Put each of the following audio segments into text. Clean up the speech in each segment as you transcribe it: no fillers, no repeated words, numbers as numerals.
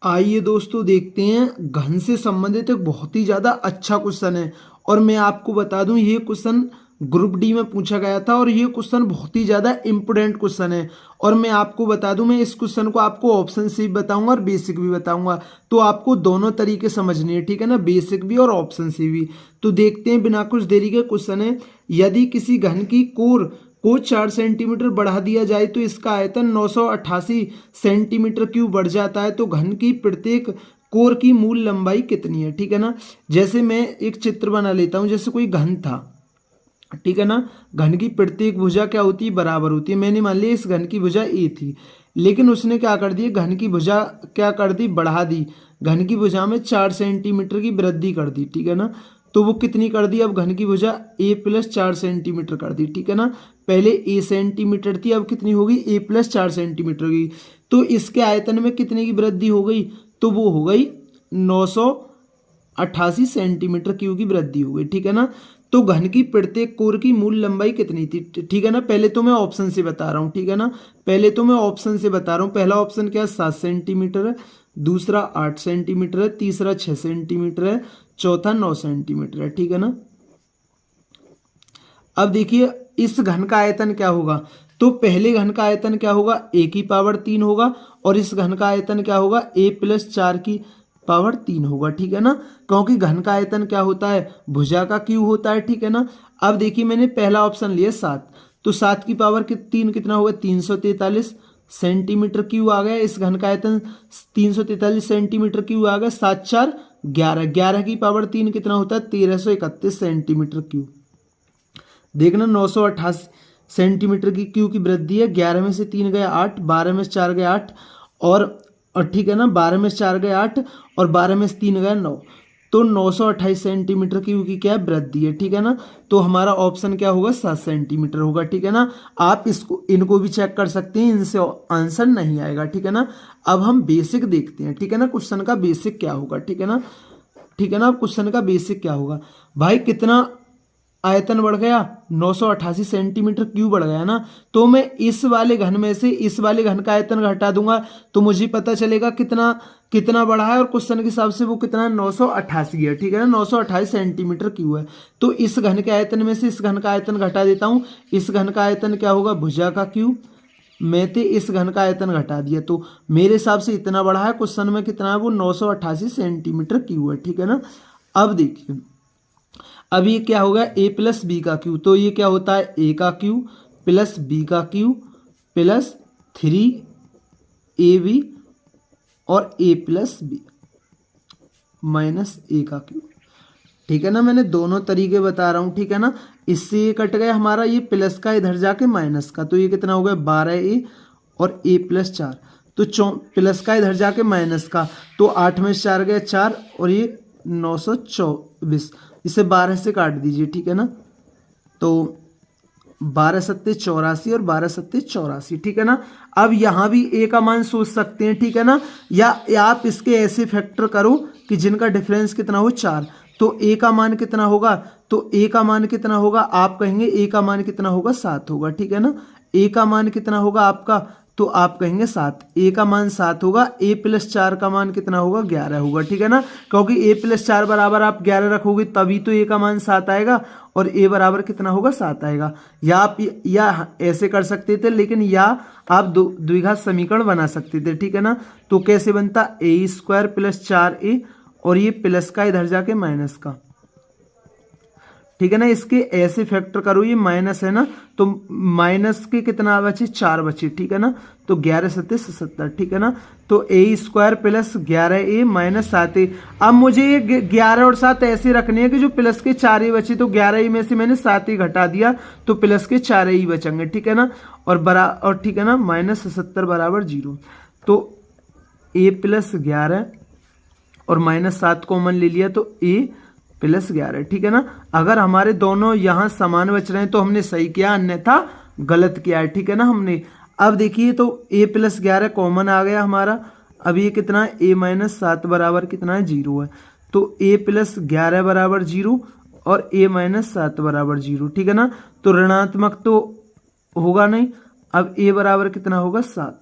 आइए दोस्तों देखते हैं घन से संबंधित एक बहुत ही ज़्यादा अच्छा क्वेश्चन है। और मैं आपको बता दूं ये क्वेश्चन ग्रुप डी में पूछा गया था और ये क्वेश्चन बहुत ही ज़्यादा इम्पोर्टेंट क्वेश्चन है। और मैं आपको बता दूं मैं इस क्वेश्चन को आपको ऑप्शन से भी बताऊंगा और बेसिक भी बताऊंगा, तो आपको दोनों तरीके समझनी है, ठीक है ना, बेसिक भी और ऑप्शन से भी। तो देखते हैं बिना कुछ देरी के। क्वेश्चन है, यदि किसी घन की कोर को 4 सेंटीमीटर बढ़ा दिया जाए तो इसका आयतन 988 सेंटीमीटर क्यूब बढ़ जाता है, तो घन की प्रत्येक कोर की मूल लंबाई कितनी है। ठीक है ना, जैसे मैं एक चित्र बना लेता हूं, जैसे कोई घन था, ठीक है ना। घन की प्रत्येक भुजा क्या होती है, बराबर होती है। मैंने मान लिया इस घन की भुजा ए थी, लेकिन उसने क्या कर दिया, घन की भुजा क्या कर दी, बढ़ा दी। घन की भुजा में 4 सेंटीमीटर की वृद्धि कर दी, ठीक है ना। तो वो कितनी कर दी, अब घन की भुजा ए प्लस 4 सेंटीमीटर कर दी, ठीक है ना। पहले ए सेंटीमीटर थी, अब कितनी होगी, ए प्लस 4 सेंटीमीटर होगी। तो इसके आयतन में कितने की वृद्धि हो गई, तो वो हो गई 988 सेंटीमीटर क्यूब की वृद्धि हो गई, ठीक है ना। तो घन की प्रत्येक कोर की मूल लंबाई कितनी थी, ठीक है ना। पहले तो मैं ऑप्शन से बता रहा हूँ, ठीक है ना, पहले तो मैं ऑप्शन से बता रहा हूँ। पहला ऑप्शन क्या है, 7 सेंटीमीटर है, दूसरा 8 सेंटीमीटर है, तीसरा 6 सेंटीमीटर है, चौथा 9 सेंटीमीटर है, ठीक है ना। अब देखिए इस घन का आयतन क्या होगा, तो पहले घन का आयतन क्या होगा, ए की पावर 3 होगा, और इस घन का आयतन क्या होगा, ए प्लस 4 की पावर 3 होगा, ठीक है ना। क्योंकि घन का आयतन क्या होता है, भुजा का क्यू होता है, ठीक है ना। अब देखिए मैंने पहला ऑप्शन लिया 7, तो 7 की पावर 3 कितना होगा, 343 सेंटीमीटर क्यू आ गया। इस घन का आयतन 343 सेंटीमीटर क्यू आ गया। 7 4 11, 11 की पावर 3 कितना होता है, 1331 सेंटीमीटर क्यू। देखना 988 सेंटीमीटर की क्यू की वृद्धि है। 11 में से 3 गया 8, 12 में से 4 गया 8, और ठीक है ना, 12 में से 4 गया 8 और 12 में से 3 गया 9, तो 928 सेंटीमीटर क्यू की क्या है, वृद्धि है, ठीक है ना। तो हमारा ऑप्शन क्या होगा, 7 सेंटीमीटर होगा, ठीक है ना। आप इसको इनको भी चेक कर सकते हैं, इनसे आंसर नहीं आएगा, ठीक है ना। अब हम बेसिक देखते हैं, ठीक है ना, क्वेश्चन का बेसिक क्या होगा, ठीक है ना। ठीक है ना, क्वेश्चन का बेसिक क्या होगा भाई, कितना आयतन बढ़ गया, 988 सेंटीमीटर क्यूब बढ़ गया ना। तो मैं इस वाले घन में से इस वाले घन का आयतन घटा दूंगा, तो मुझे पता चलेगा कितना कितना बढ़ा है, और क्वेश्चन के हिसाब से वो कितना है, 988 है, ठीक है ना, 928 सेंटीमीटर क्यूब है। तो इस घन के आयतन में से इस घन का आयतन घटा देता हूँ। इस घन का आयतन क्या होगा, भुजा का क्यूब, मैं तो इस घन का आयतन घटा दिया, तो मेरे हिसाब से इतना बढ़ा है। क्वेश्चन में कितना है, वो 988 सेंटीमीटर क्यूब है, ठीक है ना। अब देखिए, अब ये क्या होगा, ए प्लस बी का क्यू, तो ये क्या होता है, ए का क्यू प्लस बी का क्यू प्लस 3ab और ए प्लस बी माइनस ए का क्यू, ठीक है ना। मैंने दोनों तरीके बता रहा हूँ, ठीक है ना। इससे ये कट गया हमारा, ये प्लस का इधर जाके माइनस का, तो ये कितना हो गया, 12a और a प्लस 4, तो प्लस का इधर जाके माइनस का, तो 8 में से 4 गया 4, और ये 924, इसे 12 से काट दीजिए, ठीक है ना। तो 12 सत्ते 84 और 12 सत्ते 84, ठीक है ना। अब यहाँ भी ए का मान सोच सकते हैं, ठीक है ना, या आप इसके ऐसे फैक्टर करो कि जिनका डिफरेंस कितना हो, 4, तो ए का मान कितना होगा, तो ए का मान कितना होगा, आप कहेंगे ए का मान कितना होगा, 7 होगा, ठीक है ना। ए का मान कितना होगा आपका, तो आप कहेंगे 7, ए का मान 7 होगा। ए प्लस 4 का मान कितना होगा, 11 होगा, ठीक है ना। क्योंकि ए प्लस 4 बराबर आप 11 रखोगे तभी तो ए का मान 7 आएगा, और ए बराबर कितना होगा, 7 आएगा। या आप या ऐसे कर सकते थे, लेकिन या आप द्विघात समीकरण बना सकते थे, ठीक है ना। तो कैसे बनता, ए स्क्वायर प्लस 4a, और ये प्लस का इधर जाके माइनस का, ठीक है ना। इसके ऐसे फैक्टर करो, ये माइनस है ना, तो माइनस के कितना बचे, 4 बचे, ठीक है ना। तो 11 सत्ते 77, ठीक है ना। तो ए square plus 11a minus 7a। अब मुझे ये 11 और 7 ऐसे रखने हैं कि जो प्लस के 4 ही बचे, तो 11 में से मैंने 7 ही घटा दिया, तो प्लस के 4 ही बचेंगे, ठीक है ना। और ठीक है ना, माइनस 77 बराबर 0, तो a प्लस 11 और माइनस 7 कॉमन ले लिया, तो a प्लस 11, ठीक है ना। अगर हमारे दोनों यहाँ समान बच रहे हैं तो हमने सही किया, अन्यथा गलत किया है, ठीक है ना हमने। अब देखिए, तो a प्लस 11 कॉमन आ गया हमारा। अब ये कितना है, a माइनस 7 बराबर कितना है, 0 है, तो a प्लस 11 बराबर 0 और a माइनस 7 बराबर 0, ठीक है ना। तो ऋणात्मक तो होगा नहीं। अब a बराबर कितना होगा, 7,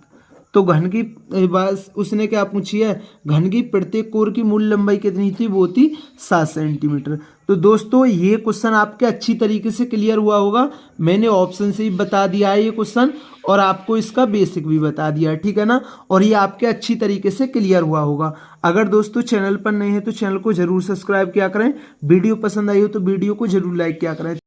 तो घन की बस उसने क्या पूछी है, घन की प्रत्येक कोर की मूल लंबाई कितनी थी, वो थी 7 सेंटीमीटर। तो दोस्तों ये क्वेश्चन आपके अच्छी तरीके से क्लियर हुआ होगा। मैंने ऑप्शन से ही बता दिया है ये क्वेश्चन और आपको इसका बेसिक भी बता दिया है, ठीक है ना। और ये आपके अच्छी तरीके से क्लियर हुआ होगा। अगर दोस्तों चैनल पर नए हैं तो चैनल को जरूर सब्सक्राइब किया करें, वीडियो पसंद आई हो तो वीडियो को जरूर लाइक किया करें।